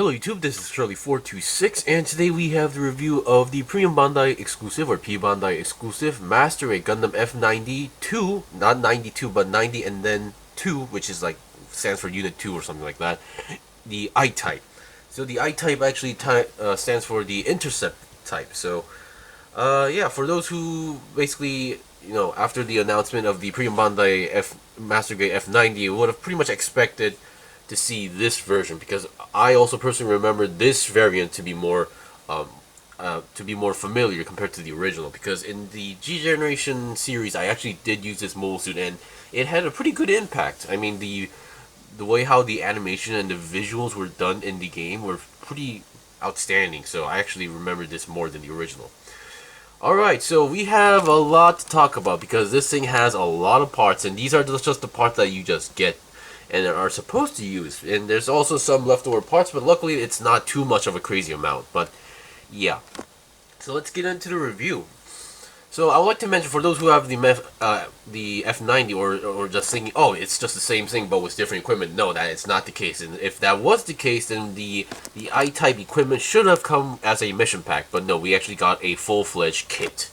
Hello YouTube, this is Shirley426, and today we have the review of the Premium Bandai exclusive, or P-Bandai exclusive, Master Grade Gundam F90 II, not 92 but 90 and then 2, which is like, stands for Unit 2 or something like that, the I-type. So the I-type actually stands for the intercept type, so yeah, for those who basically, after the announcement of the Premium Bandai Master Grade F90, would have pretty much expected to see this version, because I also personally remember this variant to be more familiar compared to the original, because in the G Generation series I actually did use this mobile suit and it had a pretty good impact. I mean, the way how the animation and the visuals were done in the game were pretty outstanding, so I actually remember this more than the original. Alright, so we have a lot to talk about because this thing has a lot of parts, and these are just the parts that you just get and are supposed to use, and there's also some leftover parts, but luckily it's not too much of a crazy amount. But yeah, so let's get into the review. So I would like to mention, for those who have the F90 or just thinking, oh, it's just the same thing but with different equipment, no, that is not the case. And if that was the case, then the I-type equipment should have come as a mission pack, but no, we actually got a full-fledged kit.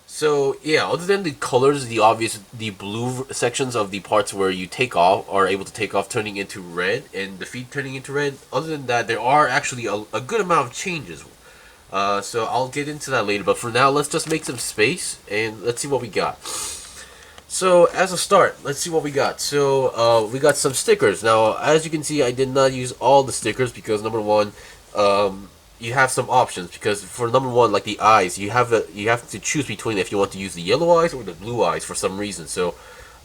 So yeah, other than the colors, the blue sections of the parts where you take off are able to take off, turning into red, and the feet turning into red. Other than that, there are actually a good amount of changes. So I'll get into that later, but for now, let's just make some space and let's see what we got. So as a start, let's see what we got. So we got some stickers. Now, as you can see, I did not use all the stickers because number one, you have some options, because for number one, like the eyes, you have to choose between if you want to use the yellow eyes or the blue eyes for some reason. So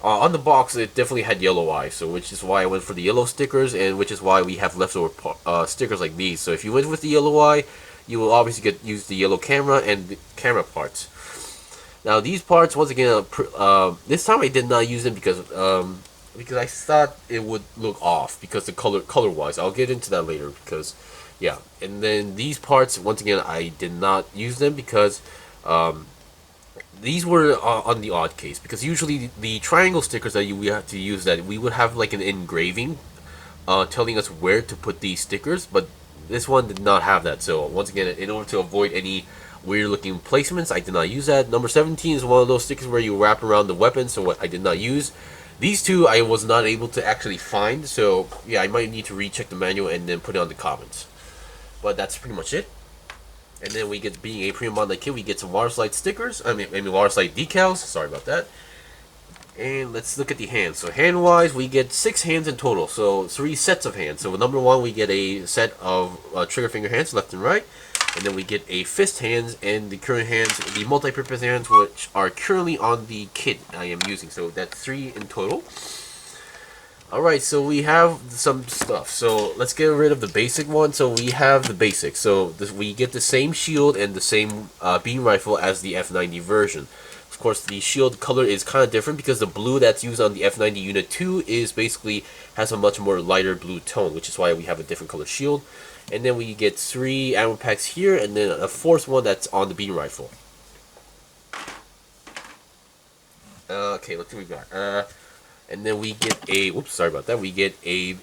on the box, it definitely had yellow eyes, so which is why I went for the yellow stickers, and which is why we have leftover stickers like these. So if you went with the yellow eye, you will obviously use the yellow camera and the camera parts. Now these parts, once again, this time I did not use them because I thought it would look off because the color wise. I'll get into that later because. Yeah, and then these parts, once again, I did not use them because these were on the odd case, because usually the triangle stickers that we have to use, that we would have like an engraving telling us where to put these stickers, but this one did not have that. So once again, in order to avoid any weird looking placements, I did not use that. Number 17 is one of those stickers where you wrap around the weapon, so what I did not use. These two I was not able to actually find, so yeah, I might need to recheck the manual and then put it on the comments. But that's pretty much it. And then we get, being a Premium Bandai kit, we get some water slide stickers. I mean water slide decals. Sorry about that. And let's look at the hands. So hand wise, we get 6 hands in total. So 3 sets of hands. So number 1, we get a set of trigger finger hands, left and right. And then we get a fist hands and the current hands, the multi-purpose hands, which are currently on the kit I am using. So that's 3 in total. Alright, so we have some stuff. So let's get rid of the basic one. So we have the basic. So we get the same shield and the same beam rifle as the F90 version. Of course, the shield color is kind of different because the blue that's used on the F90 Unit 2 is basically has a much more lighter blue tone, which is why we have a different color shield. And then we get 3 ammo packs here, and then a 4th one that's on the beam rifle. Okay, let's see what we got. And then we get a, whoops, sorry about that, we get a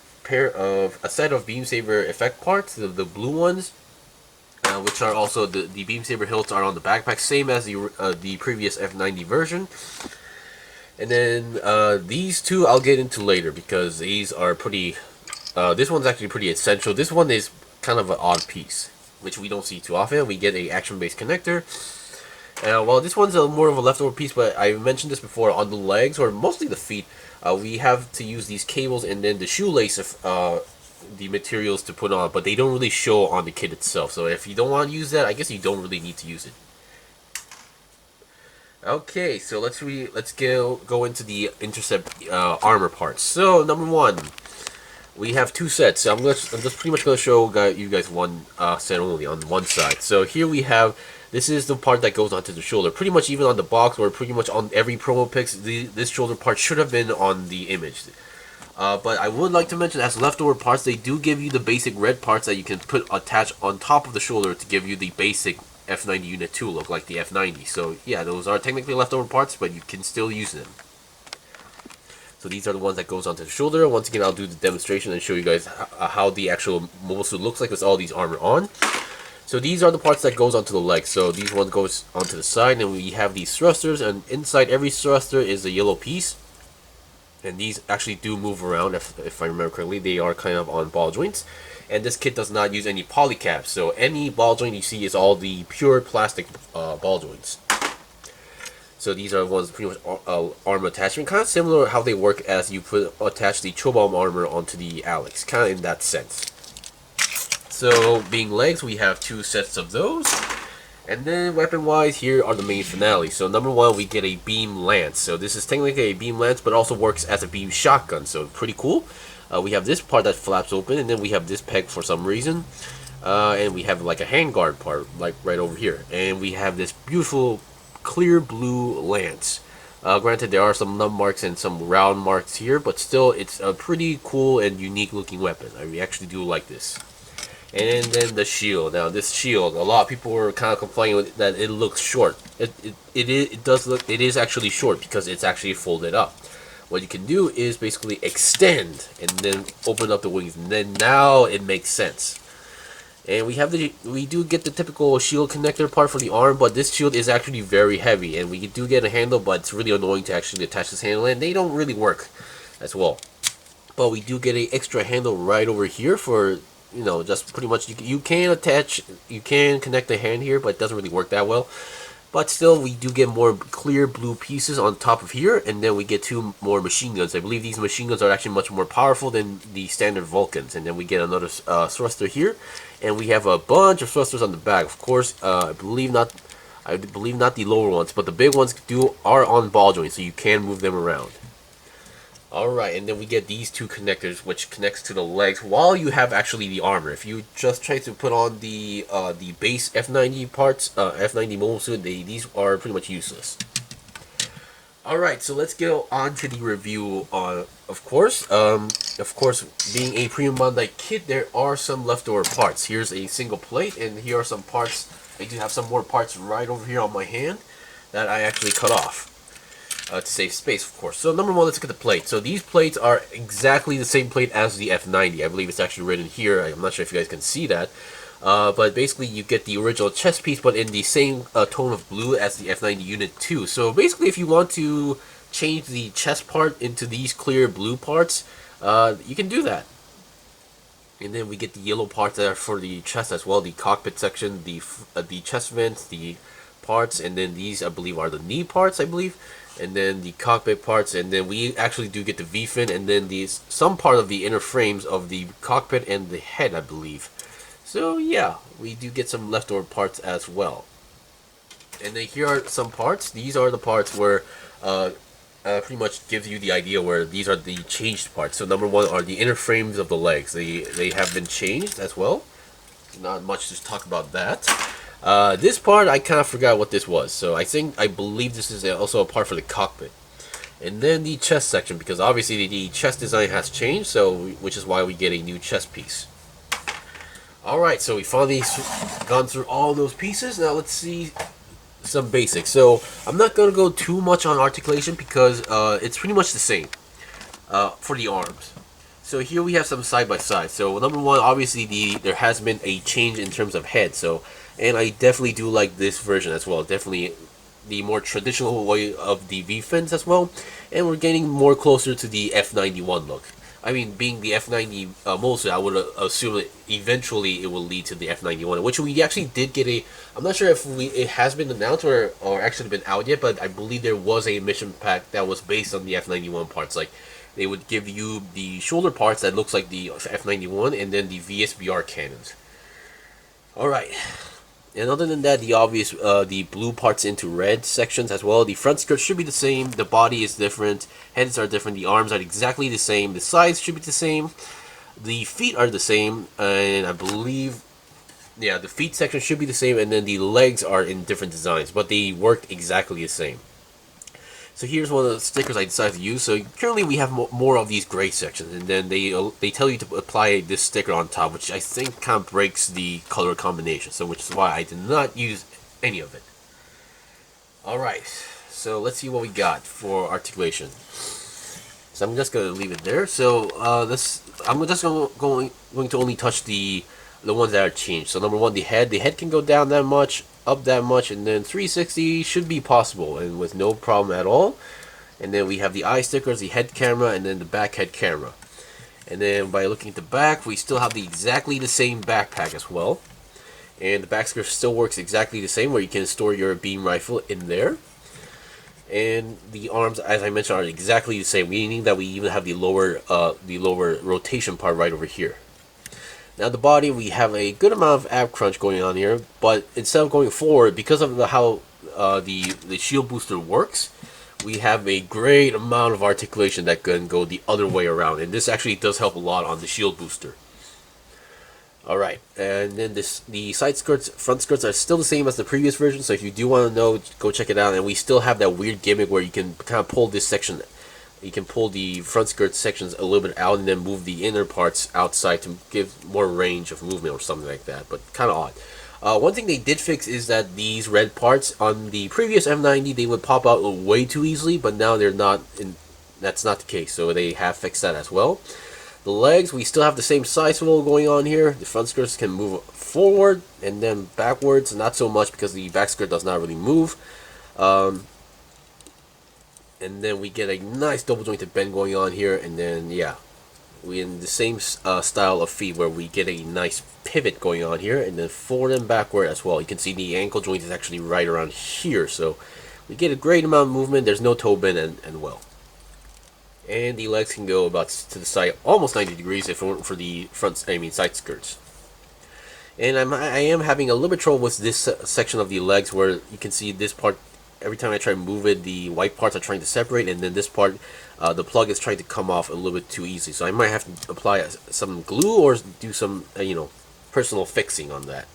set of beam saber effect parts, the blue ones, which are also, the beam saber hilts are on the backpack, same as the previous F90 version. And then these two I'll get into later because these are pretty, this one's actually pretty essential. This one is kind of an odd piece, which we don't see too often. We get a action-based connector. Well, this one's more of a leftover piece, but I mentioned this before, on the legs, or mostly the feet, we have to use these cables and then the shoelace of the materials to put on, but they don't really show on the kit itself. So if you don't want to use that, I guess you don't really need to use it. Okay, so let's go into the intercept armor parts. So number 1, we have 2 sets. So I'm just pretty much going to show you guys one set only on one side. So here we have. This is the part that goes onto the shoulder. Pretty much even on the box, or pretty much on every promo pics, this shoulder part should have been on the image. But I would like to mention, as leftover parts, they do give you the basic red parts that you can attach on top of the shoulder to give you the basic F90 Unit 2 look, like the F90. So yeah, those are technically leftover parts, but you can still use them. So these are the ones that goes onto the shoulder. Once again, I'll do the demonstration and show you guys how the actual mobile suit looks like with all these armor on. So these are the parts that goes onto the legs. So these ones goes onto the side, and we have these thrusters, and inside every thruster is a yellow piece. And these actually do move around, if I remember correctly. They are kind of on ball joints. And this kit does not use any polycaps, so any ball joint you see is all the pure plastic ball joints. So these are ones pretty much armor attachment, kind of similar how they work as you attach the Chobam armor onto the Alex, kind of in that sense. So being legs, we have 2 sets of those. And then weapon-wise, here are the main finale. So number 1, we get a beam lance. So this is technically a beam lance, but also works as a beam shotgun. So pretty cool. We have this part that flaps open, and then we have this peg for some reason. And we have like a handguard part, like right over here. And we have this beautiful clear blue lance. Granted, there are some nub marks and some round marks here, but still, it's a pretty cool and unique looking weapon. I actually do like this. And then the shield. Now this shield, a lot of people were kind of complaining that it looks short. It is actually short because it's actually folded up. What you can do is basically extend and then open up the wings, and then now it makes sense. And we do get the typical shield connector part for the arm, but this shield is actually very heavy, and we do get a handle, but it's really annoying to actually attach this handle, and they don't really work as well. But we do get an extra handle right over here for, you know, just pretty much you can connect the hand here, but it doesn't really work that well. But still, we do get more clear blue pieces on top of here, and then we get 2 more machine guns. I believe these machine guns are actually much more powerful than the standard Vulcans. And then we get another thruster here, and we have a bunch of thrusters on the back. Of course, I believe not the lower ones, but the big ones are on ball joints, so you can move them around. Alright, and then we get these 2 connectors, which connects to the legs while you have actually the armor. If you just try to put on the base F90 parts, F90 mobile suit, these are pretty much useless. Alright, so let's get on to the review. Of course, being a premium Bandai kit, there are some leftover parts. Here's a single plate, and here are some parts. I do have some more parts right over here on my hand that I actually cut off. To save space, of course. So number 1, let's look at the plate. So these plates are exactly the same plate as the F90. I believe it's actually written here. I'm not sure if you guys can see that. But basically you get the original chest piece, but in the same tone of blue as the F90 Unit 2. So basically, if you want to change the chest part into these clear blue parts, you can do that. And then we get the yellow parts that are for the chest as well, the cockpit section, the chest vents, the parts, and then these I believe are the knee parts, I believe. And then the cockpit parts, and then we actually do get the V-fin, and then some part of the inner frames of the cockpit and the head, I believe. So yeah, we do get some leftover parts as well. And then here are some parts. These are the parts where pretty much gives you the idea where these are the changed parts. So number 1 are the inner frames of the legs. They have been changed as well. Not much to talk about that. This part, I kind of forgot what this was, so I believe this is also a part for the cockpit. And then the chest section, because obviously the chest design has changed, which is why we get a new chest piece. Alright, so we finally gone through all those pieces. Now let's see some basics. So I'm not going to go too much on articulation because it's pretty much the same for the arms. So here we have some side by side. So number 1, obviously there has been a change in terms of head. And I definitely do like this version as well. Definitely the more traditional way of the V-fins as well. And we're getting more closer to the F91 look. I mean, being the F90 mostly, I would assume that eventually it will lead to the F91, which we actually did get I'm not sure if it has been announced or actually been out yet, but I believe there was a mission pack that was based on the F91 parts. Like, they would give you the shoulder parts that looks like the F91, and then the VSBR cannons. Alright. And other than that, the obvious, the blue parts into red sections as well. The front skirt should be the same. The body is different. Heads are different. The arms are exactly the same. The sides should be the same. The feet are the same. And I believe, yeah, the feet section should be the same. And then the legs are in different designs. But they work exactly the same. So here's one of the stickers I decided to use. So currently we have more of these gray sections, and then they tell you to apply this sticker on top, which I think kind of breaks the color combination. So which is why I did not use any of it. All right, so let's see what we got for articulation. So I'm just gonna leave it there. So I'm just going to only touch the ones that are changed. So number one, the head. The head can go down that much, up that much, and then 360 should be possible and with no problem at all. And then we have the eye stickers, the head camera, and then the back head camera. And then by looking at the back, we still have exactly the same backpack as well. And the back script still works exactly the same, where you can store your beam rifle in there. And the arms, as I mentioned, are exactly the same, meaning that we even have the lower rotation part right over here. Now the body, we have a good amount of ab crunch going on here, but instead of going forward, because of how the shield booster works, we have a great amount of articulation that can go the other way around, and this actually does help a lot on the shield booster. Alright, and then the side skirts, front skirts are still the same as the previous version, so if you do want to know, go check it out. And we still have that weird gimmick where you can kind of pull this section, you can pull the front skirt sections a little bit out and then move the inner parts outside to give more range of movement or something like that, but kind of odd. One thing they did fix is that these red parts on the previous F90, they would pop out way too easily, but now they're not, that's not the case, so they have fixed that as well. The legs, we still have the same size roll going on here. The front skirts can move forward and then backwards, not so much because the back skirt does not really move. And then we get a nice double jointed bend going on here, and then yeah, we in the same style of feet where we get a nice pivot going on here, and then forward and backward as well. You can see the ankle joint is actually right around here, so we get a great amount of movement. There's no toe bend and well. And the legs can go about to the side almost 90 degrees if it weren't for the side skirts. And I am having a little bit trouble with this section of the legs, where you can see this part, every time I try to move it, the white parts are trying to separate, and then this part, the plug is trying to come off a little bit too easily. So I might have to apply some glue or do some, personal fixing on that.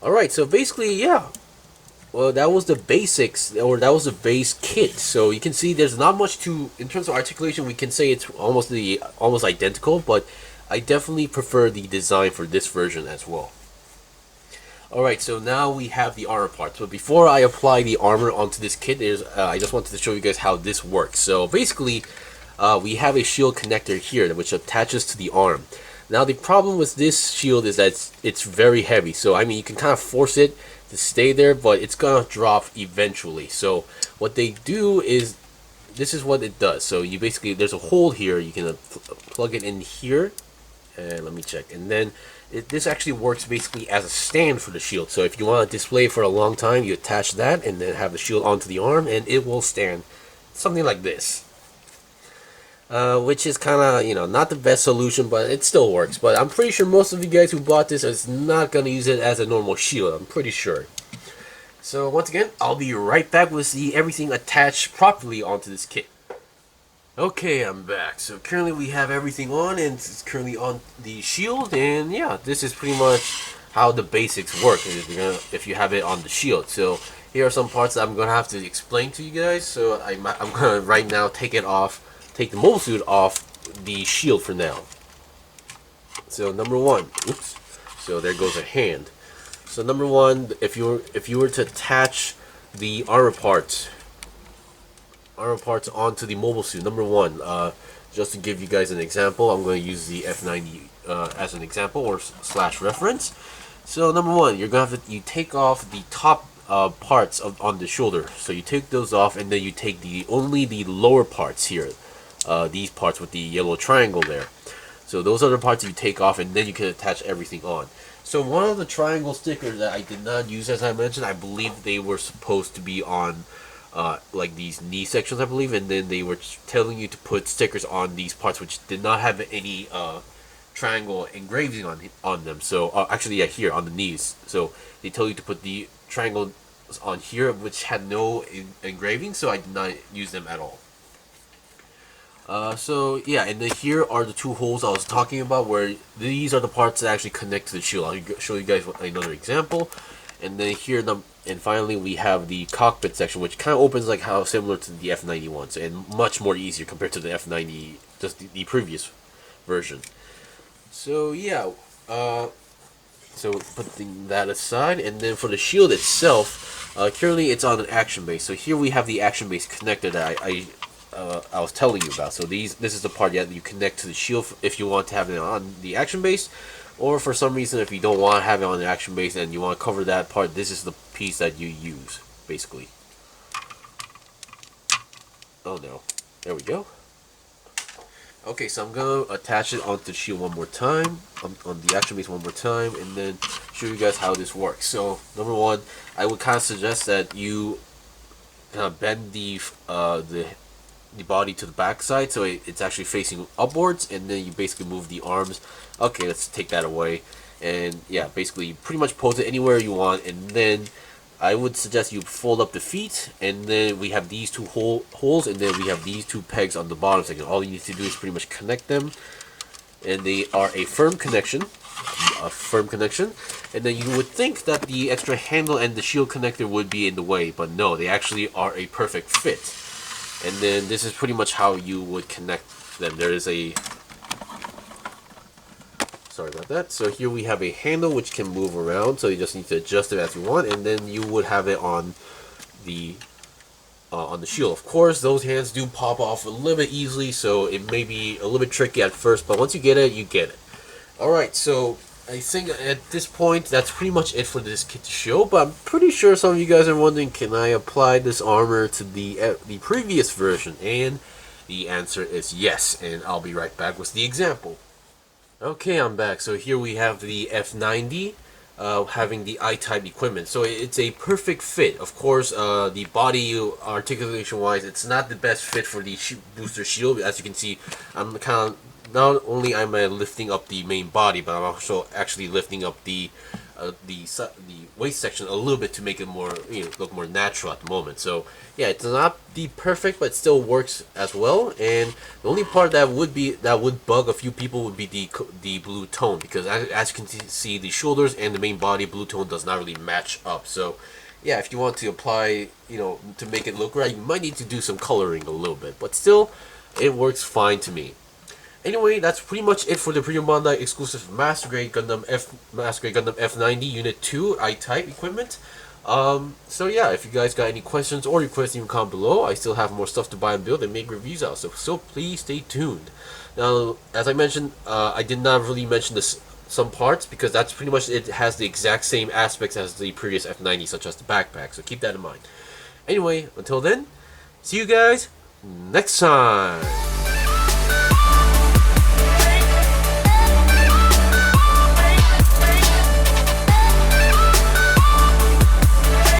Alright, so basically, yeah. Well, that was the basics, or that was the base kit. So you can see there's not much to, in terms of articulation, we can say it's almost identical, but I definitely prefer the design for this version as well. Alright, so now we have the armor parts. But before I apply the armor onto this kit, I just wanted to show you guys how this works. So basically, we have a shield connector here which attaches to the arm. Now the problem with this shield is that it's very heavy. So I mean, you can kind of force it to stay there, but it's gonna drop eventually. So what they do is, this is what it does. So you basically, there's a hole here, you can plug it in here, and let me check, and then this actually works basically as a stand for the shield. So if you want to display it for a long time, you attach that and then have the shield onto the arm, and it will stand something like this. Which is kind of, not the best solution, but it still works. But I'm pretty sure most of you guys who bought this is not going to use it as a normal shield. I'm pretty sure. So once again, I'll be right back with everything attached properly onto this kit. Okay, I'm back. So currently we have everything on, and it's currently on the shield. And yeah, this is pretty much how the basics work if you have it on the shield. So here are some parts that I'm going to have to explain to you guys. So I'm going to right now take the mobile suit off the shield for now. So number one, oops. So there goes a hand. So number one, if you were to attach the armor parts onto the mobile suit, number one, just to give you guys an example, I'm going to use the F90 as an example or / reference. So number one, you're gonna have to take off the top parts on the shoulder. So you take those off, and then you take only the lower parts here. These parts with the yellow triangle there. So those are the parts you take off, and then you can attach everything on. So one of the triangle stickers that I did not use, as I mentioned, I believe they were supposed to be on like these knee sections, I believe, and then they were telling you to put stickers on these parts which did not have any triangle engraving on them. So actually, yeah, here on the knees. So they tell you to put the triangle on here, which had no engraving, so I did not use them at all. So yeah, and then here are the two holes I was talking about, where these are the parts that actually connect to the shield. I'll show you guys another example. And then here, and finally we have the cockpit section, which kind of opens like how similar to the F91, and much more easier compared to the F90, just the previous version. So yeah, so putting that aside, and then for the shield itself, currently it's on an action base. So here we have the action base connector that I was telling you about. So this is the part that you connect to the shield if you want to have it on the action base, or for some reason if you don't want to have it on the action base and you want to cover that part, this is the piece that you use basically. Oh no, there we go. Okay, so I'm gonna attach it onto the shield one more time, on the action base one more time, and then show you guys how this works. So number one, I would kind of suggest that you kind of bend the body to the back side so it's actually facing upwards, and then you basically move the arms. Okay, let's take that away, and yeah, basically you pretty much pose it anywhere you want, and then I would suggest you fold up the feet, and then we have these two holes, and then we have these two pegs on the bottom section. All you need to do is pretty much connect them, and they are a firm connection, and then you would think that the extra handle and the shield connector would be in the way, but no, they actually are a perfect fit. And then this is pretty much how you would connect them. There is a, sorry about that. So here we have a handle which can move around, so you just need to adjust it as you want, and then you would have it on the shield. Of course, those hands do pop off a little bit easily, so it may be a little bit tricky at first, but once you get it, you get it. Alright, so I think at this point, that's pretty much it for this kit to show, but I'm pretty sure some of you guys are wondering, can I apply this armor to the previous version? And the answer is yes, and I'll be right back with the example. Okay, I'm back. So here we have the F90 having the I-type equipment. So it's a perfect fit. Of course, the body articulation-wise, it's not the best fit for the booster shield. As you can see, I'm kind of, not only am I lifting up the main body, but I'm also actually lifting up the waist section a little bit to make it more, look more natural at the moment. So yeah, it's not the perfect, but it still works as well. And the only part that would bug a few people would be the blue tone, because as you can see, the shoulders and the main body blue tone does not really match up. So yeah, if you want to apply, to make it look right, you might need to do some coloring a little bit, but still, it works fine to me. Anyway, that's pretty much it for the P-Bandai exclusive Master Grade Gundam F90 Unit 2 I-Type equipment. So yeah, if you guys got any questions or requests, even comment below. I still have more stuff to buy and build and make reviews out, so please stay tuned. Now, as I mentioned, I did not really mention some parts, because that's pretty much, it has the exact same aspects as the previous F90, such as the backpack, so keep that in mind. Anyway, until then, see you guys next time!